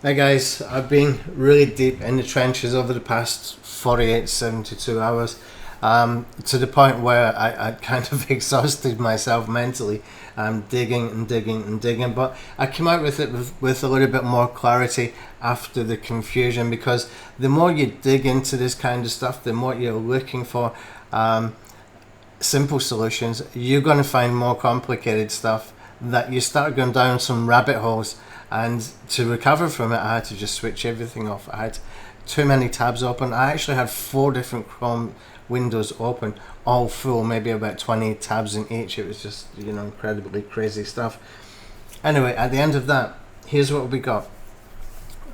Hey guys, I've been really deep in the trenches over the past 48, 72 hours, to the point where I kind of exhausted myself mentally, digging and digging and digging. But I came out with it with a little bit more clarity after the confusion, because the more you dig into this kind of stuff, the more you're looking for simple solutions, you're going to find more complicated stuff that you start going down some rabbit holes. And to recover from it, I had to just switch everything off. I had too many tabs open. I actually had 4 different Chrome windows open, all full, maybe about 20 tabs in each. It was just, incredibly crazy stuff. Anyway, at the end of that, here's what we got.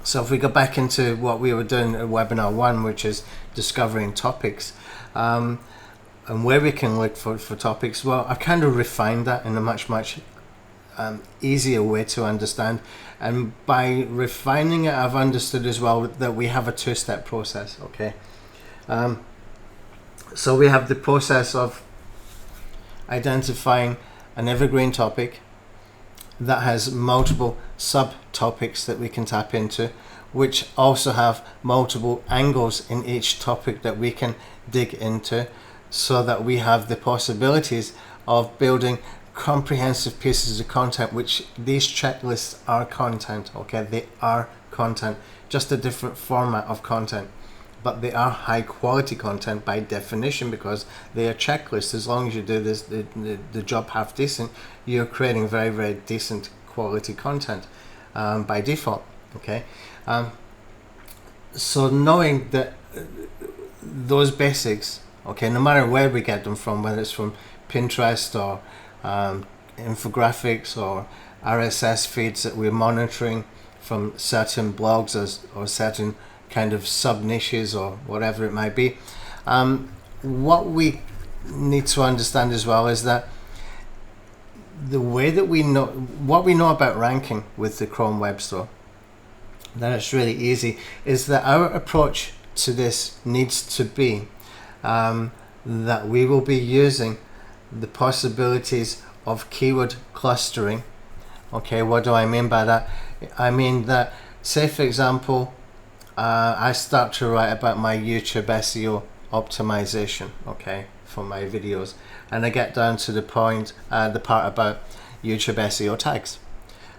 So if we go back into what we were doing at webinar 1, which is discovering topics, and where we can look for topics, well, I kind of refined that in a much easier way to understand. And by refining it, I've understood as well that we have a 2-step process. Okay, so we have the process of identifying an evergreen topic that has multiple subtopics that we can tap into, which also have multiple angles in each topic that we can dig into, so that we have the possibilities of building comprehensive pieces of content, which these checklists are content. Okay, they are content, just a different format of content, but they are high quality content by definition, because they are checklists. As long as you do this the job half decent, you're creating very, very decent quality content by default. Okay, so knowing that those basics, okay, no matter where we get them from, whether it's from Pinterest or infographics or RSS feeds that we're monitoring from certain blogs or certain kind of sub niches or whatever it might be, what we need to understand as well is that the way that we know what we know about ranking with the Chrome Web Store, that it's really easy, is that our approach to this needs to be that we will be using the possibilities of keyword clustering. Okay, what do I mean by that? I mean that, say for example, I start to write about my YouTube SEO optimization, okay, for my videos, and I get down to the point, the part about YouTube SEO tags.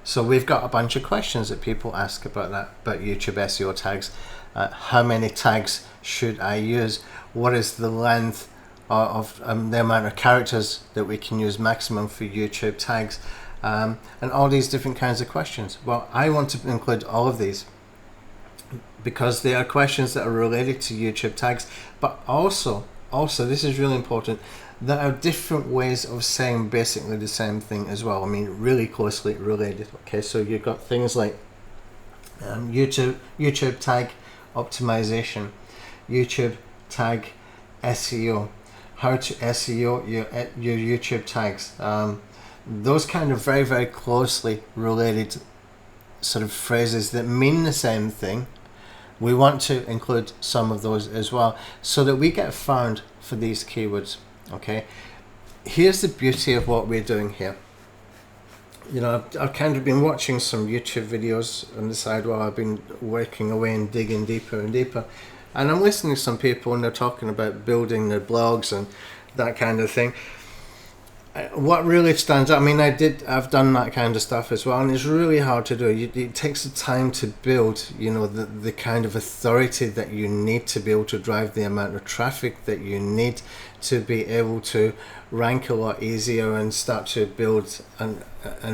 So we've got a bunch of questions that people ask about that, about YouTube SEO tags. How many tags should I use? What is the length of the amount of characters that we can use maximum for YouTube tags, and all these different kinds of questions? Well, I want to include all of these because they are questions that are related to YouTube tags, but also this is really important, there are different ways of saying basically the same thing as well. I mean, really closely related. Okay, so you've got things like YouTube tag optimization, YouTube tag SEO, how to SEO your YouTube tags. Those kind of very, very closely related sort of phrases that mean the same thing. We want to include some of those as well, so that we get found for these keywords. Okay, here's the beauty of what we're doing here. I've kind of been watching some YouTube videos on the side while I've been working away and digging deeper and deeper. And I'm listening to some people and they're talking about building their blogs and that kind of thing. What really stands out, I mean, I've done that kind of stuff as well, and it's really hard to do. It takes the time to build, the kind of authority that you need to be able to drive the amount of traffic that you need to be able to rank a lot easier and start to build and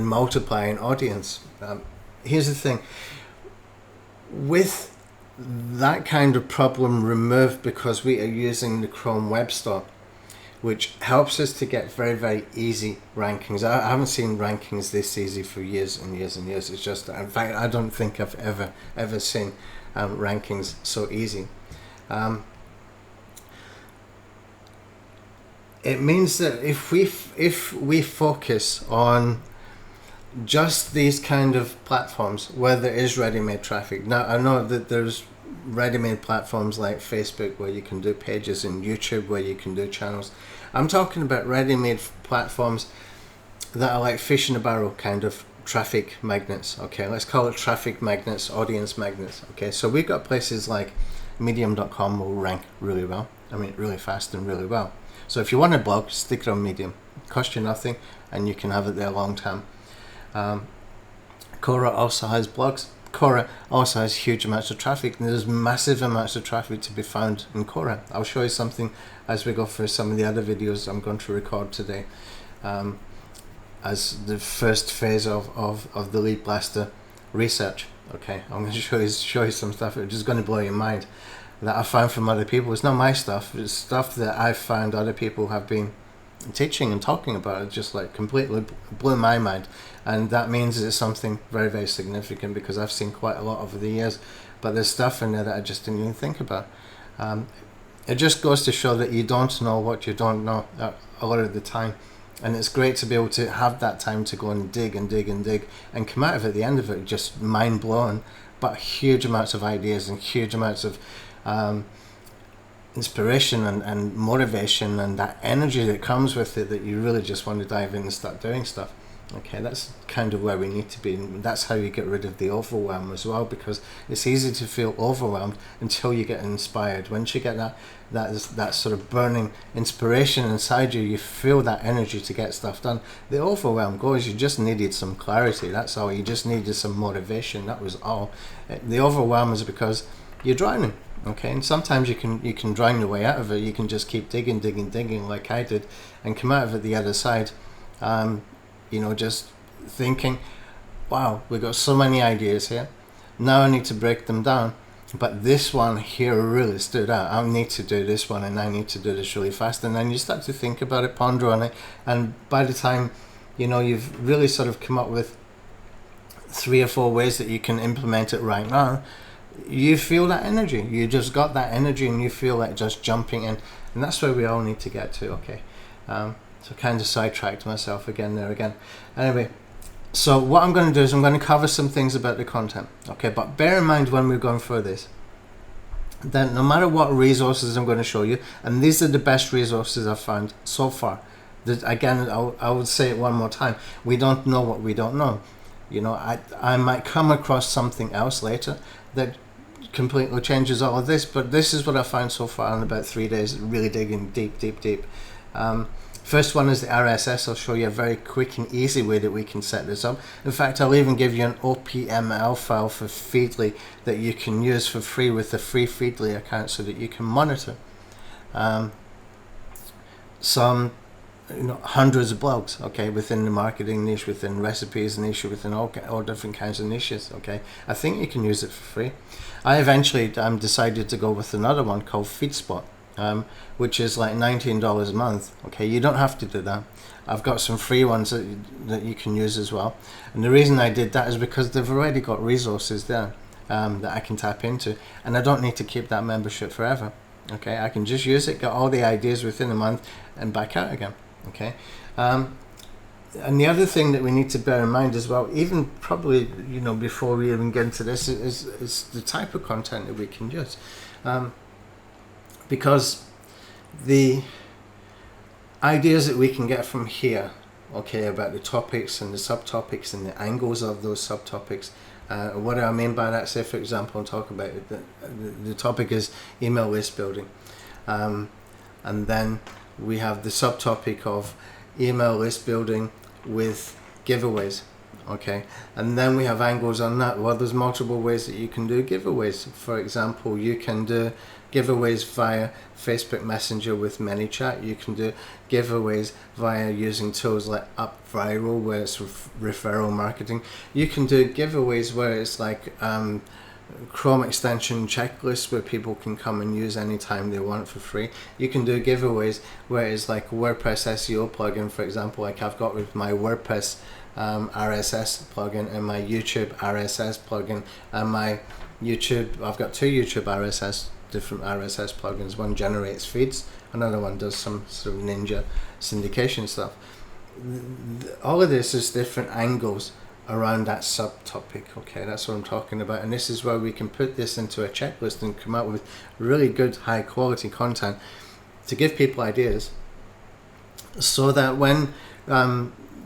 multiply an audience. Here's the thing. With that kind of problem removed, because we are using the Chrome Web Store, which helps us to get very, very easy rankings. I haven't seen rankings this easy for years and years and years. It's just, in fact, I don't think I've ever seen rankings so easy. It means that if we focus on just these kind of platforms where there is ready-made traffic. Now, I know that there's ready-made platforms like Facebook where you can do pages, and YouTube where you can do channels. I'm talking about ready-made platforms that are like fish in a barrel kind of traffic magnets. Okay, let's call it traffic magnets, audience magnets. Okay, so we've got places like medium.com will rank really well. I mean, really fast and really well. So if you want a blog, stick it on Medium. It costs you nothing, and you can have it there long term. Quora also has blogs. Quora also has huge amounts of traffic, and there's massive amounts of traffic to be found in Quora. I'll show you something as we go through some of the other videos I'm going to record today, as the first phase of the Lead Blaster research. Okay, I'm going to show you some stuff which is going to blow your mind that I found from other people. It's not my stuff, it's stuff that I've found other people have been teaching and talking about. It just like completely blew my mind, and that means it's something very, very significant, because I've seen quite a lot over the years, but there's stuff in there that I just didn't even think about. It just goes to show that you don't know what you don't know a lot of the time, and it's great to be able to have that time to go and dig and dig and dig and come out of it at the end of it just mind blown, but huge amounts of ideas and huge amounts of inspiration and motivation, and that energy that comes with it, that you really just want to dive in and start doing stuff. Okay, that's kind of where we need to be, and that's how you get rid of the overwhelm as well, because it's easy to feel overwhelmed until you get inspired. Once you get that sort of burning inspiration inside you, you feel that energy to get stuff done. The overwhelm goes. You just needed some clarity, that's all. You just needed some motivation, that was all. The overwhelm is because you're drowning. Okay, and sometimes you can drown your way out of it. You can just keep digging like I did, and come out of it the other side, just thinking, wow, we've got so many ideas here, now I need to break them down, but this one here really stood out. I need to do this one, and I need to do this really fast. And then you start to think about it, ponder on it, and by the time you've really sort of come up with 3 or 4 ways that you can implement it right now, you feel that energy. You just got that energy, and you feel like just jumping in, and that's where we all need to get to. Okay, so kind of sidetracked myself again. Anyway, so what I'm going to do is I'm going to cover some things about the content. Okay, but bear in mind when we're going through this, then no matter what resources I'm going to show you, and these are the best resources I've found so far. Again, I would say it one more time. We don't know what we don't know. I might come across something else later that completely changes all of this, but this is what I found so far in about 3 days, really digging deep. First one is the RSS. I'll show you a very quick and easy way that we can set this up. In fact, I'll even give you an OPML file for Feedly that you can use for free with the free Feedly account, so that you can monitor some hundreds of blogs, okay, within the marketing niche, within recipes niche, within all different kinds of niches. Okay, I think you can use it for free. I eventually decided to go with another one called FeedSpot, which is like $19 a month. Okay, you don't have to do that. I've got some free ones that you can use as well, and the reason I did that is because they've already got resources there that I can tap into, and I don't need to keep that membership forever. Okay, I can just use it, get all the ideas within a month, and back out again. Okay, and the other thing that we need to bear in mind as well, even probably before we even get into this, is the type of content that we can use, because the ideas that we can get from here, okay, about the topics and the subtopics and the angles of those subtopics. What do I mean by that? Say, for example, I'll talk about it. The topic is email list building, and then we have the subtopic of email list building with giveaways. Okay, and then we have angles on that. Well, there's multiple ways that you can do giveaways. For example, you can do giveaways via Facebook Messenger with ManyChat. You can do giveaways via using tools like UpViral, where it's referral marketing. You can do giveaways where it's like Chrome extension checklists, where people can come and use anytime they want for free. You can do giveaways where it's like WordPress SEO plugin, for example, like I've got with my WordPress RSS plugin and my YouTube RSS plugin and my YouTube. I've got 2 YouTube different RSS plugins. One generates feeds, another one does some sort of ninja syndication stuff. All of this is different angles around that subtopic. Okay, that's what I'm talking about, and this is where we can put this into a checklist and come out with really good high quality content to give people ideas, so that when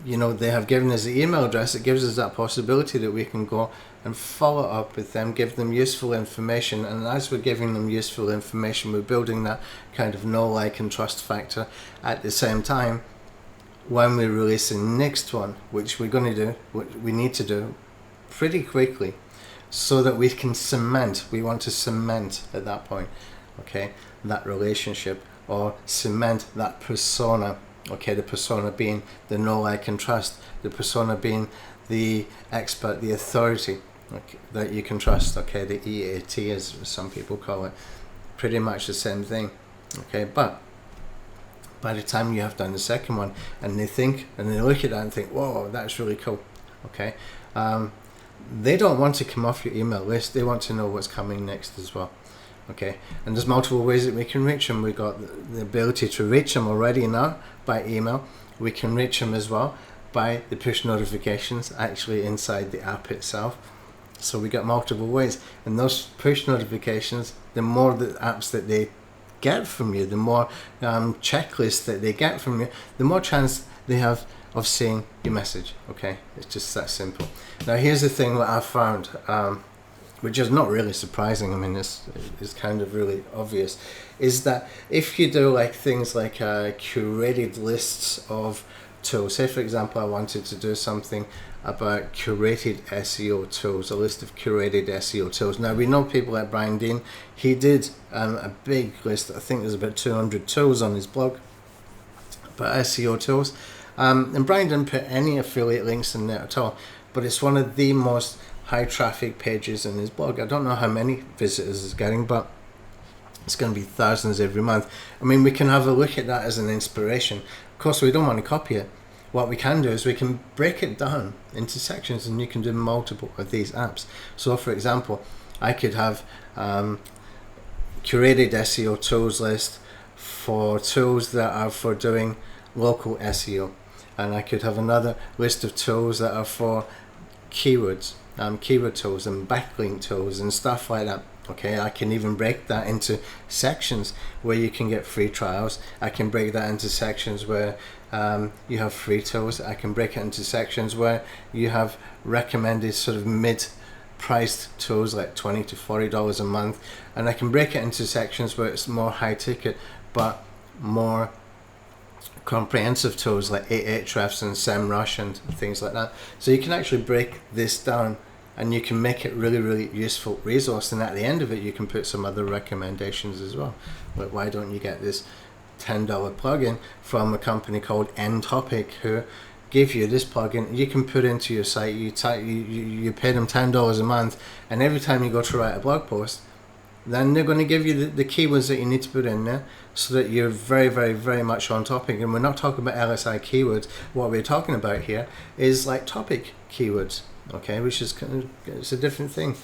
you know, they have given us the email address, it gives us that possibility that we can go and follow up with them, give them useful information. And as we're giving them useful information, we're building that kind of know, like, and trust factor. At the same time, when we release the next one, which we're going to do, what we need to do pretty quickly, so that we can cement, we want to cement at that point, okay, that relationship, or cement that persona. Okay, the persona being the know, like, and trust. The persona being the expert, the authority, okay, that you can trust. Okay, the EAT, as some people call it. Pretty much the same thing. Okay, but by the time you have done the second one, and they think, and they look at that and think, whoa, that's really cool. Okay, they don't want to come off your email list. They want to know what's coming next as well. Okay, and there's multiple ways that we can reach them. We've got the ability to reach them already now by email. We can reach them as well by the push notifications actually inside the app itself. So we got multiple ways, and those push notifications, the more the apps that they get from you, the more checklists that they get from you, the more chance they have of seeing your message. Okay, it's just that simple. Now here's the thing that I found, which is not really surprising, I mean, it's kind of really obvious, is that if you do like things like curated lists of tools, say for example I wanted to do something about curated SEO tools, a list of curated SEO tools. Now we know people like Brian Dean, he did a big list, I think there's about 200 tools on his blog about SEO tools, and Brian didn't put any affiliate links in there at all, but it's one of the most high traffic pages in his blog. I don't know how many visitors it's getting, but it's going to be thousands every month. I mean, we can have a look at that as an inspiration. Of course, we don't want to copy it. What we can do is we can break it down into sections, and you can do multiple of these apps. So for example, I could have curated SEO tools list for tools that are for doing local SEO, and I could have another list of tools that are for keywords, keyword tools and backlink tools and stuff like that. Okay, I can even break that into sections where you can get free trials. I can break that into sections where you have free tools. I can break it into sections where you have recommended sort of mid-priced tools like $20 to $40 a month, and I can break it into sections where it's more high ticket but more comprehensive tools like Ahrefs and SEMrush and things like that. So you can actually break this down, and you can make it really, really useful resource, and at the end of it you can put some other recommendations as well. Like, why don't you get this $10 plugin from a company called nTopic, who give you this plugin you can put into your site. You pay them $10 a month, and every time you go to write a blog post, then they're going to give you the keywords that you need to put in there, so that you're very, very, very much on topic. And we're not talking about LSI keywords. What we're talking about here is like topic keywords, okay, which is kind of, it's a different thing.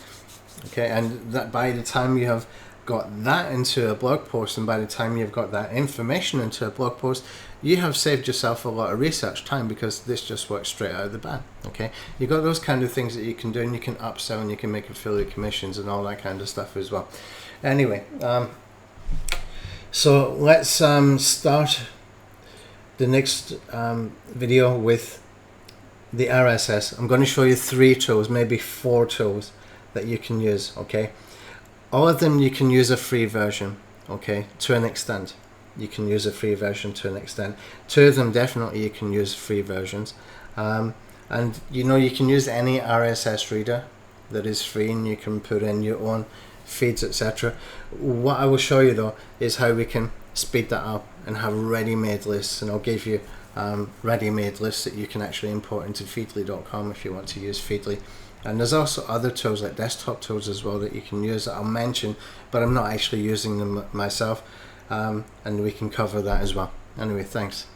Okay, and that by the time you have got that into a blog post, and by the time you've got that information into a blog post, you have saved yourself a lot of research time, because this just works straight out of the bat. Okay, you got those kind of things that you can do, and you can upsell, and you can make affiliate commissions and all that kind of stuff as well. Anyway, so let's start the next video with the RSS. I'm going to show you 3 tools, maybe 4 tools that you can use. Okay, all of them you can use a free version. Okay, to an extent you can use a free version to an extent. 2 of them definitely you can use free versions, and you know, you can use any RSS reader that is free, and you can put in your own feeds, etc. What I will show you though is how we can speed that up and have ready-made lists, and I'll give you ready-made lists that you can actually import into feedly.com if you want to use Feedly. And there's also other tools like desktop tools as well that you can use that I'll mention, but I'm not actually using them myself, and we can cover that as well. Anyway, thanks.